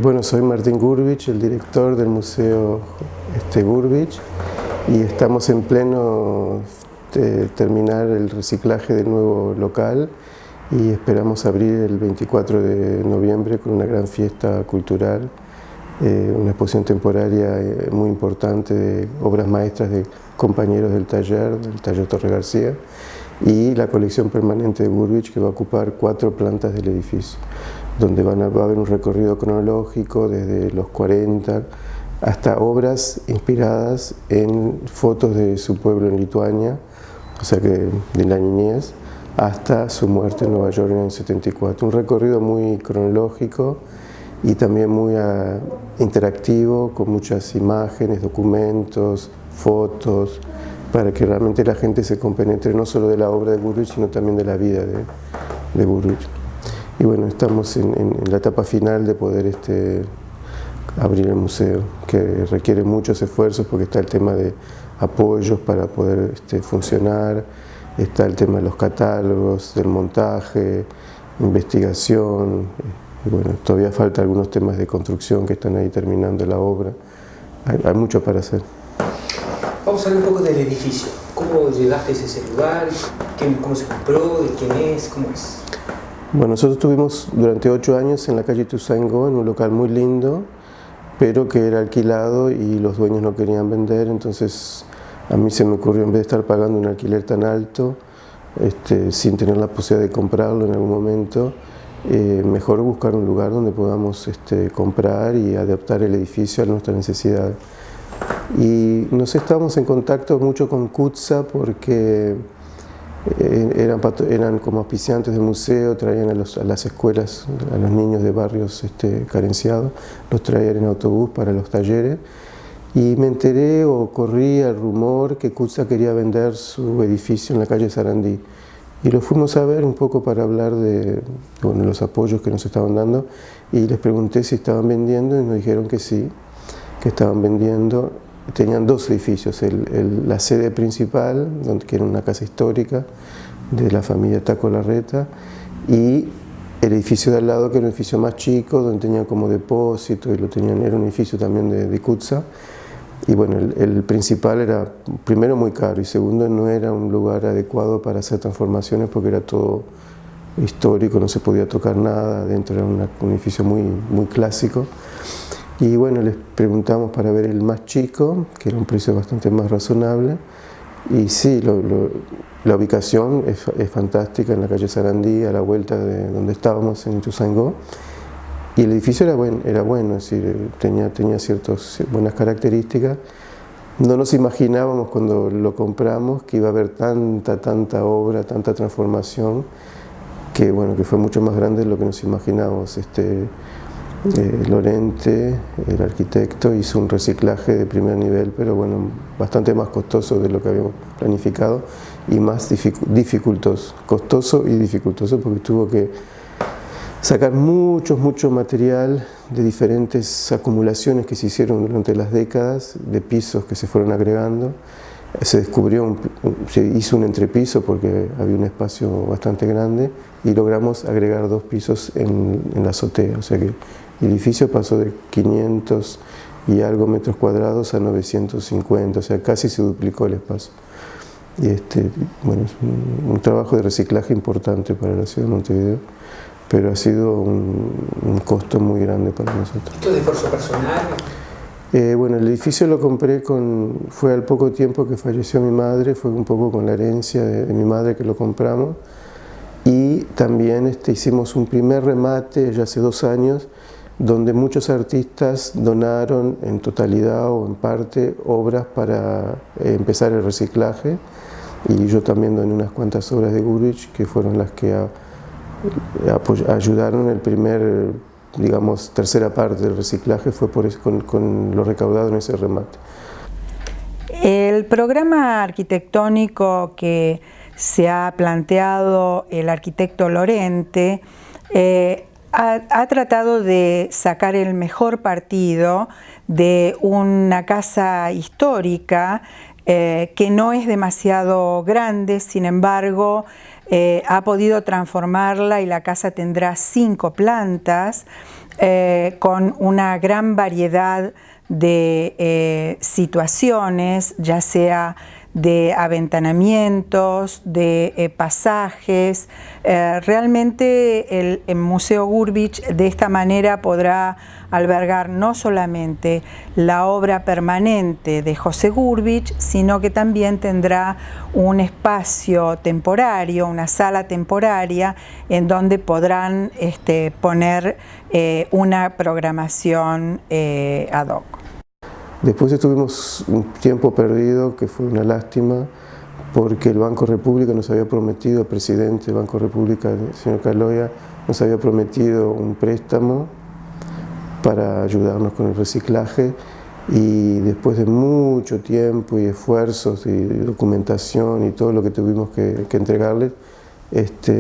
Bueno, soy Martín Gurvich, el director del Museo Gurvich, y estamos en pleno terminar el reciclaje del nuevo local y esperamos abrir el 24 de noviembre con una gran fiesta cultural, una exposición temporaria muy importante de obras maestras de compañeros del taller Torre García, y la colección permanente de Gurvich, que va a ocupar 4 plantas del edificio, donde va a haber un recorrido cronológico desde los 40 hasta obras inspiradas en fotos de su pueblo en Lituania, o sea que de la niñez, hasta su muerte en Nueva York en el 74. Un recorrido muy cronológico y también muy interactivo, con muchas imágenes, documentos, fotos, para que realmente la gente se compenetre no solo de la obra de Gurvich, sino también de la vida de Gurvich. Y bueno, estamos en la etapa final de poder abrir el museo, que requiere muchos esfuerzos porque está el tema de apoyos para poder funcionar, está el tema de los catálogos, del montaje, investigación, y bueno, todavía falta algunos temas de construcción que están ahí terminando la obra. Hay mucho para hacer. Vamos a hablar un poco del edificio. ¿Cómo llegaste a ese lugar? ¿Cómo se compró? ¿De quién es? ¿Cómo es? Bueno, nosotros estuvimos durante 8 años en la calle Ituzaingó, en un local muy lindo, pero que era alquilado y los dueños no querían vender. Entonces a mí se me ocurrió, en vez de estar pagando un alquiler tan alto, sin tener la posibilidad de comprarlo en algún momento, mejor buscar un lugar donde podamos comprar y adaptar el edificio a nuestras necesidades. Y nos estábamos en contacto mucho con CUTSA porque eran como auspiciantes del museo, traían a las escuelas, a los niños de barrios carenciados, los traían en autobús para los talleres, y me enteré o corría el rumor que CUTSA quería vender su edificio en la calle Sarandí, y lo fuimos a ver un poco para hablar de los apoyos que nos estaban dando, y les pregunté si estaban vendiendo y nos dijeron que sí, que estaban vendiendo. Tenían 2 edificios, la sede principal, que era una casa histórica de la familia Taco Larreta, y el edificio de al lado, que era un edificio más chico, donde tenían como depósito, y era un edificio también de CUTSA. Y bueno, el principal era, primero, muy caro, y segundo, no era un lugar adecuado para hacer transformaciones porque era todo histórico, no se podía tocar nada, dentro era un edificio muy clásico. Y bueno, les preguntamos para ver el más chico, que era un precio bastante más razonable, y sí, la ubicación es fantástica, en la calle Sarandí, a la vuelta de donde estábamos en Ituzaingó, y el edificio era bueno, es decir, tenía ciertas buenas características. No nos imaginábamos cuando lo compramos que iba a haber tanta obra, tanta transformación, que bueno, que fue mucho más grande de lo que nos imaginábamos. Lorente, el arquitecto, hizo un reciclaje de primer nivel, pero bueno, bastante más costoso de lo que habíamos planificado y más dificultoso, costoso y dificultoso, porque tuvo que sacar mucho material de diferentes acumulaciones que se hicieron durante las décadas, de pisos que se fueron agregando. Se hizo un entrepiso porque había un espacio bastante grande, y logramos agregar 2 pisos en la azotea, o sea que el edificio pasó de 500 y algo metros cuadrados a 950, o sea, casi se duplicó el espacio. Y bueno, es un trabajo de reciclaje importante para la ciudad de Montevideo, pero ha sido un costo muy grande para nosotros. ¿Esto de esfuerzo personal? Bueno, el edificio lo compré fue al poco tiempo que falleció mi madre, fue un poco con la herencia de mi madre que lo compramos, y también hicimos un primer remate ya hace 2 años, donde muchos artistas donaron en totalidad o en parte obras para empezar el reciclaje, y yo también doné unas cuantas obras de Gurvich, que fueron las que ayudaron el primer, digamos, tercera parte del reciclaje, fue con lo recaudado en ese remate. El programa arquitectónico que se ha planteado el arquitecto Lorente ha tratado de sacar el mejor partido de una casa histórica que no es demasiado grande, sin embargo, ha podido transformarla y la casa tendrá 5 plantas con una gran variedad de situaciones, ya sea de aventanamientos, de pasajes. Realmente el Museo Gurvich de esta manera podrá albergar no solamente la obra permanente de José Gurvich, sino que también tendrá un espacio temporario, una sala temporaria, en donde podrán poner una programación ad hoc. Después estuvimos un tiempo perdido, que fue una lástima, porque el Banco República nos había prometido, el presidente del Banco República, el señor Caloya, nos había prometido un préstamo para ayudarnos con el reciclaje, y después de mucho tiempo y esfuerzos y documentación y todo lo que tuvimos que entregarles,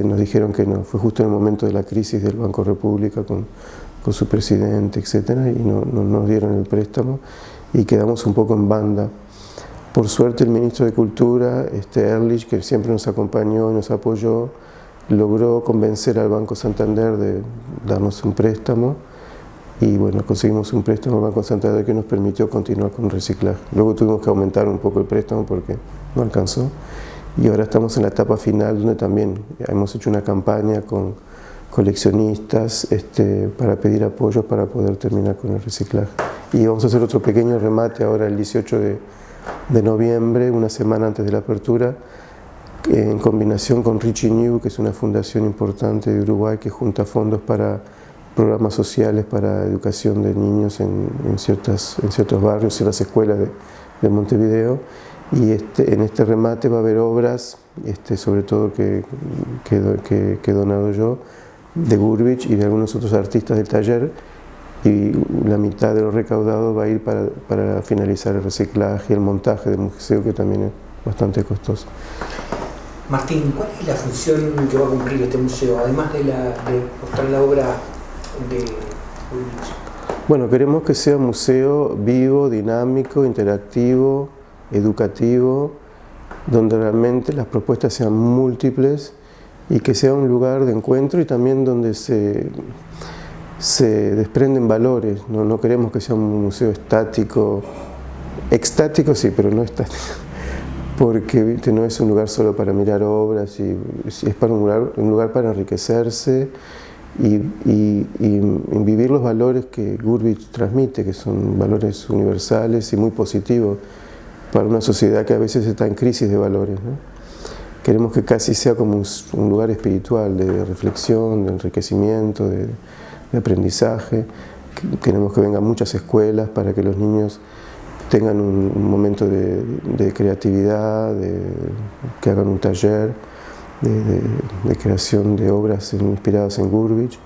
nos dijeron que no. Fue justo en el momento de la crisis del Banco República con su presidente, etcétera, y no nos dieron el préstamo y quedamos un poco en banda. Por suerte el ministro de Cultura, Ehrlich, que siempre nos acompañó y nos apoyó, logró convencer al Banco Santander de darnos un préstamo, y bueno, conseguimos un préstamo al Banco Santander que nos permitió continuar con el reciclaje. Luego tuvimos que aumentar un poco el préstamo porque no alcanzó, y ahora estamos en la etapa final, donde también hemos hecho una campaña con coleccionistas para pedir apoyos para poder terminar con el reciclaje. Y vamos a hacer otro pequeño remate ahora el 18 de noviembre, una semana antes de la apertura, en combinación con Richie New, que es una fundación importante de Uruguay que junta fondos para programas sociales para educación de niños en ciertos barrios, en las escuelas de Montevideo. Y en este remate va a haber obras, sobre todo que he donado yo, de Gurvich y de algunos otros artistas del taller, y la mitad de lo recaudado va a ir para finalizar el reciclaje y el montaje del museo, que también es bastante costoso. Martín, ¿cuál es la función que va a cumplir este museo, además de mostrar la obra de Gurvich? Bueno, queremos que sea un museo vivo, dinámico, interactivo, educativo, donde realmente las propuestas sean múltiples y que sea un lugar de encuentro, y también donde se desprenden valores. No queremos que sea un museo estático, extático sí, pero no estático, porque no es un lugar solo para mirar obras, es para un lugar para enriquecerse y vivir los valores que Gurvich transmite, que son valores universales y muy positivos para una sociedad que a veces está en crisis de valores, ¿no? Queremos que casi sea como un lugar espiritual de reflexión, de enriquecimiento, de aprendizaje. Queremos que vengan muchas escuelas para que los niños tengan un momento de creatividad, que hagan un taller de creación de obras inspiradas en Gurvich,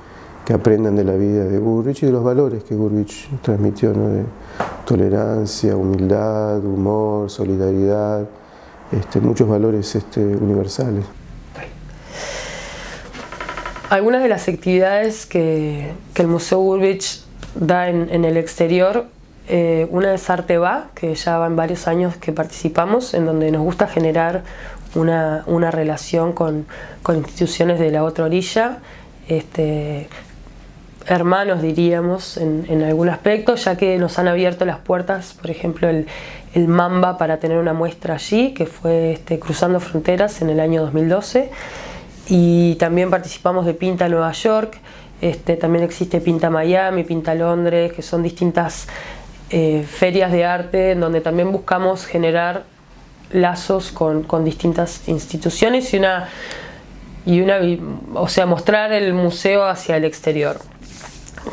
que aprendan de la vida de Gurvich y de los valores que Gurvich transmitió, ¿no? De tolerancia, humildad, humor, solidaridad, muchos valores universales. Algunas de las actividades que el Museo Gurvich da en el exterior, una es Arte Va, que ya van varios años que participamos, en donde nos gusta generar una relación con instituciones de la otra orilla, hermanos diríamos en algún aspecto, ya que nos han abierto las puertas, por ejemplo el Mamba, para tener una muestra allí, que fue Cruzando Fronteras en el año 2012, y también participamos de Pinta Nueva York. También existe Pinta Miami, Pinta Londres, que son distintas ferias de arte en donde también buscamos generar lazos con distintas instituciones o sea, mostrar el museo hacia el exterior.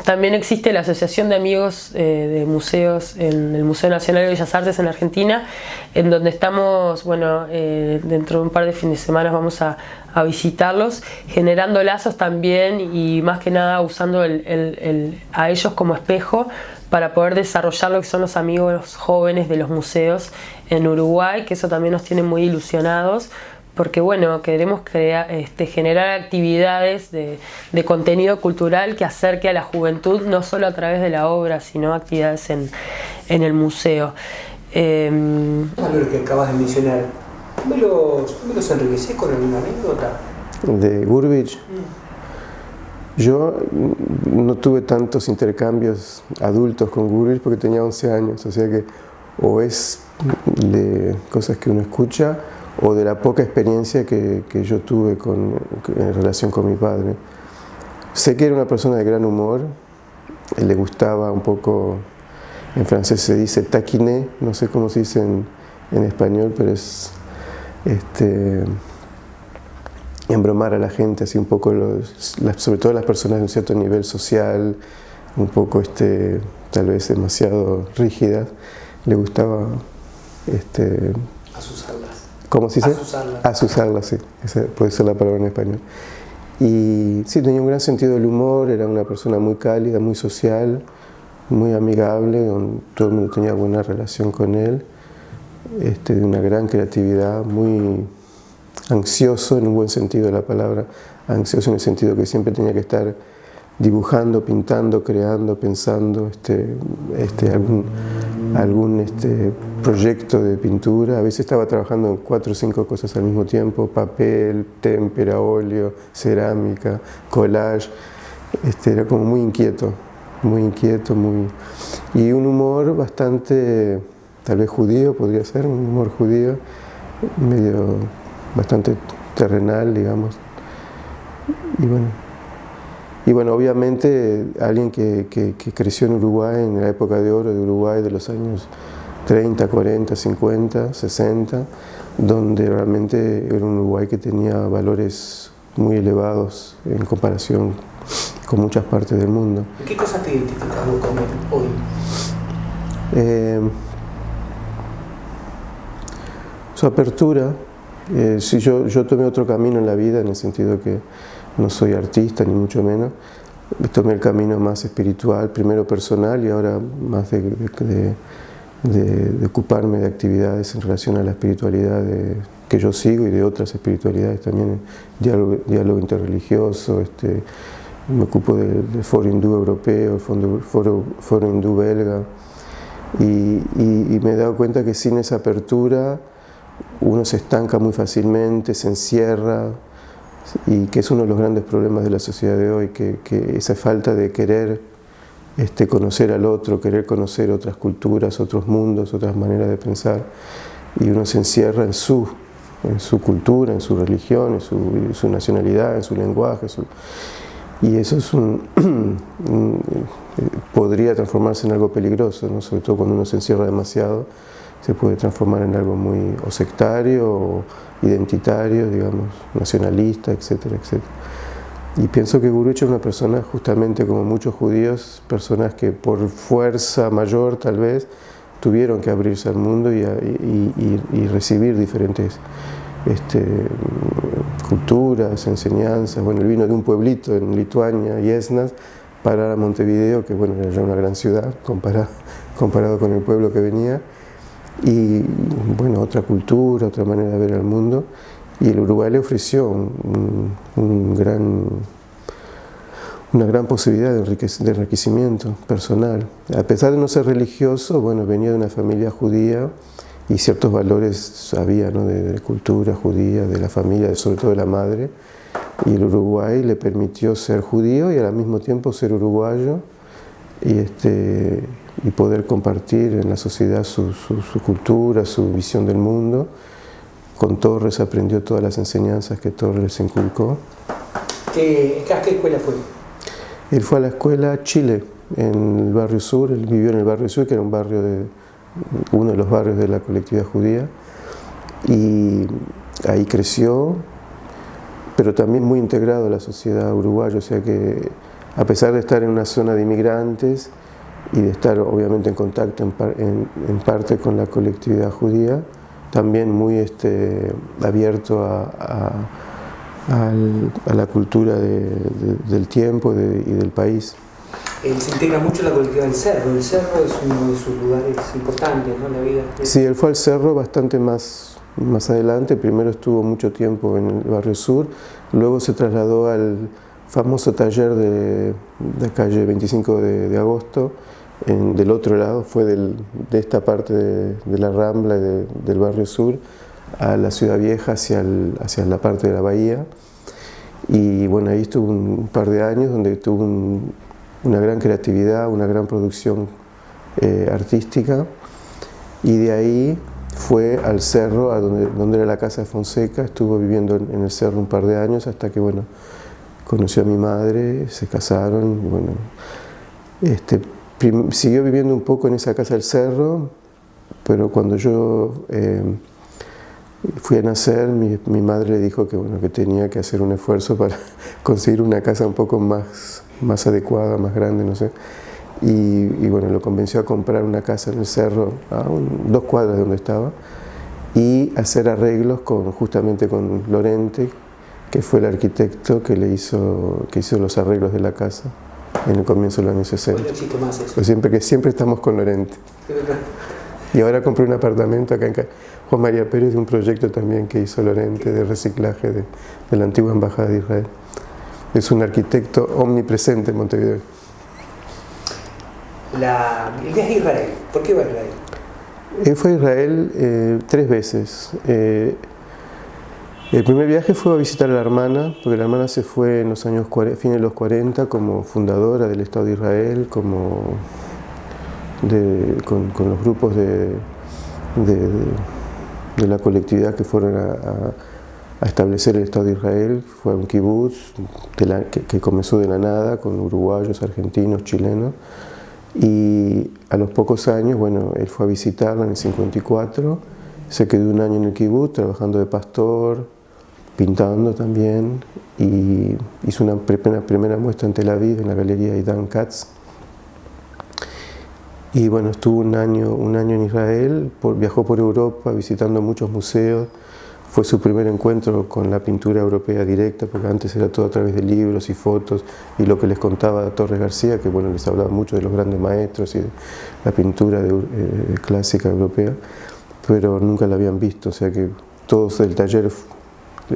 También existe la Asociación de Amigos de Museos en el Museo Nacional de Bellas Artes en Argentina, en donde estamos, dentro de un par de fines de semana vamos a visitarlos, generando lazos también, y más que nada usando a ellos como espejo para poder desarrollar lo que son los amigos jóvenes de los museos en Uruguay, que eso también nos tiene muy ilusionados, porque bueno, queremos generar actividades de contenido cultural que acerque a la juventud, no solo a través de la obra, sino actividades en el museo. Lo que acabas de mencionar, ¿me los enriqueces con alguna anécdota? ¿De Gurvich? Yo no tuve tantos intercambios adultos con Gurvich porque tenía 11 años, o sea que o es de cosas que uno escucha o de la poca experiencia que yo tuve en relación con mi padre. Sé que era una persona de gran humor, le gustaba un poco, en francés se dice taquiné, no sé cómo se dice en español, pero es embromar a la gente, así un poco, sobre todo las personas de un cierto nivel social, un poco tal vez demasiado rígidas, le gustaba azuzarlas. ¿Cómo se dice? Azuzarlas. Azuzarlas, sí, esa puede ser la palabra en español. Y sí, tenía un gran sentido del humor, era una persona muy cálida, muy social, muy amigable, donde todo el mundo tenía buena relación con él, de una gran creatividad, muy ansioso en un buen sentido de la palabra, ansioso en el sentido que siempre tenía que estar dibujando, pintando, creando, pensando algún proyecto de pintura. A veces estaba trabajando en 4 o 5 cosas al mismo tiempo: papel, témpera, óleo, cerámica, collage. Era como muy inquieto, y un humor bastante, tal vez judío, podría ser, un humor judío, bastante terrenal, digamos. Y bueno, obviamente alguien que creció en Uruguay, en la época de oro de Uruguay, de los años 30, 40, 50, 60, donde realmente era un Uruguay que tenía valores muy elevados en comparación con muchas partes del mundo. ¿Qué cosas te identificas vos con él hoy? Su apertura. Si yo tomé otro camino en la vida, en el sentido que no soy artista ni mucho menos, tomé el camino más espiritual, primero personal y ahora más de ocuparme de actividades en relación a la espiritualidad que yo sigo y de otras espiritualidades también, diálogo interreligioso. Me ocupo del Foro Hindú Europeo, el Foro Hindú Belga, y me he dado cuenta que sin esa apertura uno se estanca muy fácilmente, se encierra, y que es uno de los grandes problemas de la sociedad de hoy, que esa falta de querer conocer al otro, querer conocer otras culturas, otros mundos, otras maneras de pensar, y uno se encierra en su cultura, en su religión, en su nacionalidad, en su lenguaje, y eso podría transformarse en algo peligroso, ¿no? Sobre todo cuando uno se encierra demasiado, se puede transformar en algo muy sectario o identitario, digamos, nacionalista, etcétera, etcétera. Y pienso que Gurvich es una persona, justamente como muchos judíos, personas que por fuerza mayor tal vez tuvieron que abrirse al mundo y recibir diferentes culturas, enseñanzas. Bueno, él vino de un pueblito en Lituania, Yesnas, para Montevideo, que bueno, era ya una gran ciudad comparado con el pueblo que venía. Y bueno, otra cultura, otra manera de ver el mundo, y el Uruguay le ofreció una gran posibilidad de enriquecimiento personal. A pesar de no ser religioso, bueno, venía de una familia judía y ciertos valores había, ¿no? de cultura judía, de la familia, sobre todo de la madre, y el Uruguay le permitió ser judío y al mismo tiempo ser uruguayo, y poder compartir en la sociedad su cultura, su visión del mundo. Con Torres aprendió todas las enseñanzas que Torres les inculcó. ¿A qué escuela fue? Él fue a la escuela Chile, en el barrio sur. Él vivió en el barrio sur, que era uno de los barrios de la colectividad judía, y ahí creció, pero también muy integrado a la sociedad uruguaya, o sea que a pesar de estar en una zona de inmigrantes y de estar obviamente en contacto en parte con la colectividad judía, también muy abierto a la cultura del tiempo y del país. Él se integra mucho en la colectividad del Cerro. El Cerro es uno de sus lugares importantes, ¿no? En la vida. Sí, él fue al Cerro bastante más más adelante. Primero estuvo mucho tiempo en el barrio sur, luego se trasladó al famoso taller de calle 25 de agosto, del otro lado, fue de esta parte de la Rambla y del barrio sur a la Ciudad Vieja, hacia la parte de la bahía. Y bueno, ahí estuvo un par de años donde tuvo una gran creatividad, una gran producción artística, y de ahí fue al cerro, donde era la casa de Fonseca. Estuvo viviendo en el cerro un par de años hasta que, bueno, conoció a mi madre, se casaron, y bueno, siguió viviendo un poco en esa casa del cerro, pero cuando yo fui a nacer, mi madre le dijo que, bueno, que tenía que hacer un esfuerzo para conseguir una casa un poco más adecuada, más grande, no sé. Y bueno, lo convenció a comprar una casa en el cerro, a 2 cuadras de donde estaba, y hacer arreglos justamente con Lorente, que fue el arquitecto que hizo los arreglos de la casa en el comienzo de los años 60. No existe más eso. Siempre estamos con Lorente. Y ahora compré un apartamento acá en Juan María Pérez, de un proyecto también que hizo Lorente de reciclaje de la antigua embajada de Israel. Es un arquitecto omnipresente en Montevideo. El viaje a Israel, ¿por qué va a Israel? Él fue a Israel 3 veces. El primer viaje fue a visitar a la hermana, porque la hermana se fue en los años fines de los 40 como fundadora del Estado de Israel, con los grupos de la colectividad que fueron a establecer el Estado de Israel. Fue a un kibutz que comenzó de la nada, con uruguayos, argentinos, chilenos. Y a los pocos años, bueno, él fue a visitarla en el 54, se quedó un año en el kibutz trabajando de pastor, pintando también, y hizo una primera muestra en Tel Aviv, en la galería Idan Katz. Y bueno, estuvo un año en Israel, viajó por Europa visitando muchos museos. Fue su primer encuentro con la pintura europea directa, porque antes era todo a través de libros y fotos, y lo que les contaba Torres García, que bueno, les hablaba mucho de los grandes maestros y de la pintura clásica europea, pero nunca la habían visto. O sea que todos el taller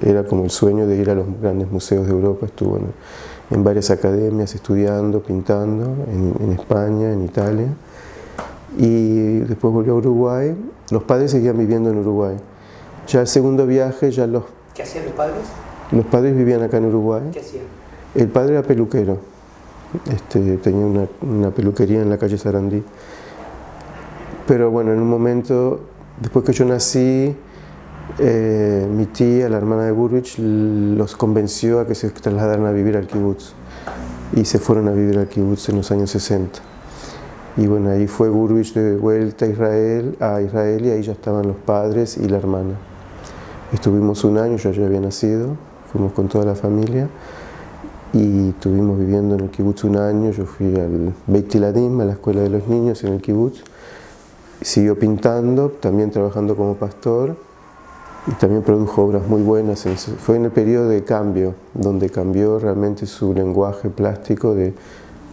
era como el sueño de ir a los grandes museos de Europa. Estuvo en varias academias estudiando, pintando, en España, en Italia, y después volvió a Uruguay. Los padres seguían viviendo en Uruguay. Ya el segundo viaje, ¿Qué hacían los padres? Los padres vivían acá en Uruguay. ¿Qué hacían? El padre era peluquero. Tenía una peluquería en la calle Sarandí. Pero bueno, en un momento, después que yo nací, mi tía, la hermana de Gurvich, los convenció a que se trasladaran a vivir al kibutz. Y se fueron a vivir al kibutz en los años 60. Y bueno, ahí fue Gurvich de vuelta a Israel, y ahí ya estaban los padres y la hermana. Estuvimos un año, yo ya había nacido, fuimos con toda la familia y estuvimos viviendo en el kibutz un año. Yo fui al Beit Tiladim, a la escuela de los niños en el kibutz. Siguió pintando, también trabajando como pastor, y también produjo obras muy buenas. Fue en el periodo de cambio, donde cambió realmente su lenguaje plástico de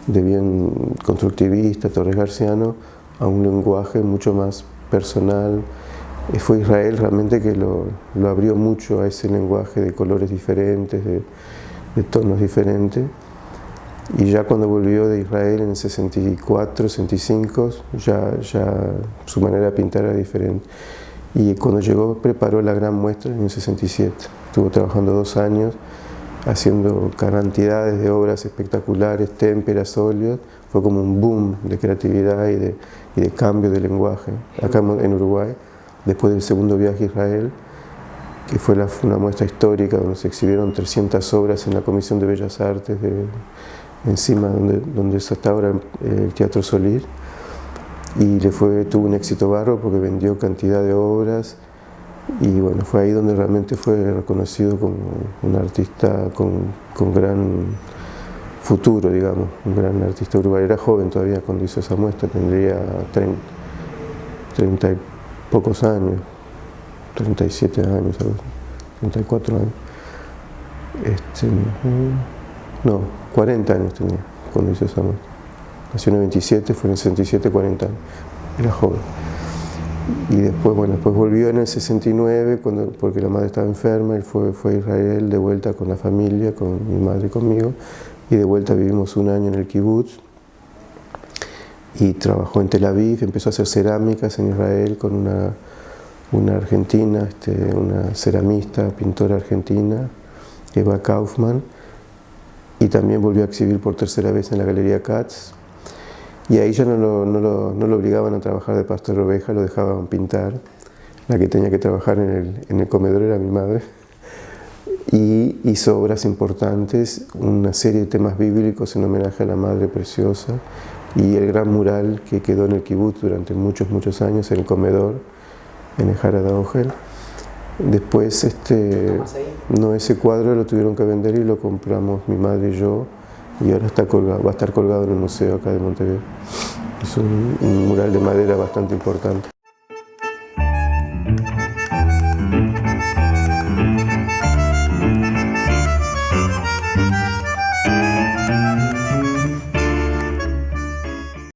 bien constructivista, Torres Garciano, a un lenguaje mucho más personal. Fue Israel realmente que lo abrió mucho a ese lenguaje de colores diferentes, de tonos diferentes. Y ya cuando volvió de Israel en el 64, 65, ya su manera de pintar era diferente. Y cuando llegó preparó la gran muestra en el 67. Estuvo trabajando 2 años, haciendo cantidades de obras espectaculares, témperas, óleos. Fue como un boom de creatividad y de cambio de lenguaje acá en Uruguay. Después del segundo viaje a Israel, que fue una muestra histórica donde se exhibieron 300 obras en la Comisión de Bellas Artes, encima donde está ahora el Teatro Solir, y tuvo un éxito bárbaro porque vendió cantidad de obras, y bueno, fue ahí donde realmente fue reconocido como un artista con gran futuro, digamos, un gran artista uruguayo. Era joven todavía cuando hizo esa muestra, tendría 30 y pocos años, 37 años, 34 años. 40 años tenía cuando hizo esa muestra. Nació en el 27, fue en el 67, 40 años. Era joven. Y después, bueno, después volvió en el 69, porque la madre estaba enferma, y fue a Israel de vuelta con la familia, con mi madre y conmigo, y de vuelta vivimos un año en el kibutz, y trabajó en Tel Aviv, empezó a hacer cerámicas en Israel con una argentina, una ceramista, pintora argentina, Eva Kaufman, y también volvió a exhibir por tercera vez en la Galería Katz. Y ahí ya no lo obligaban a trabajar de pastor de oveja, lo dejaban pintar. La que tenía que trabajar en el comedor era mi madre. Y hizo obras importantes, una serie de temas bíblicos en homenaje a la Madre Preciosa, y el gran mural que quedó en el kibutz durante muchos años en el comedor, en el Harad Aohel. Después, no, ese cuadro lo tuvieron que vender y lo compramos mi madre y yo, y ahora va a estar colgado en el museo acá de Montevideo. Es un mural de madera bastante importante.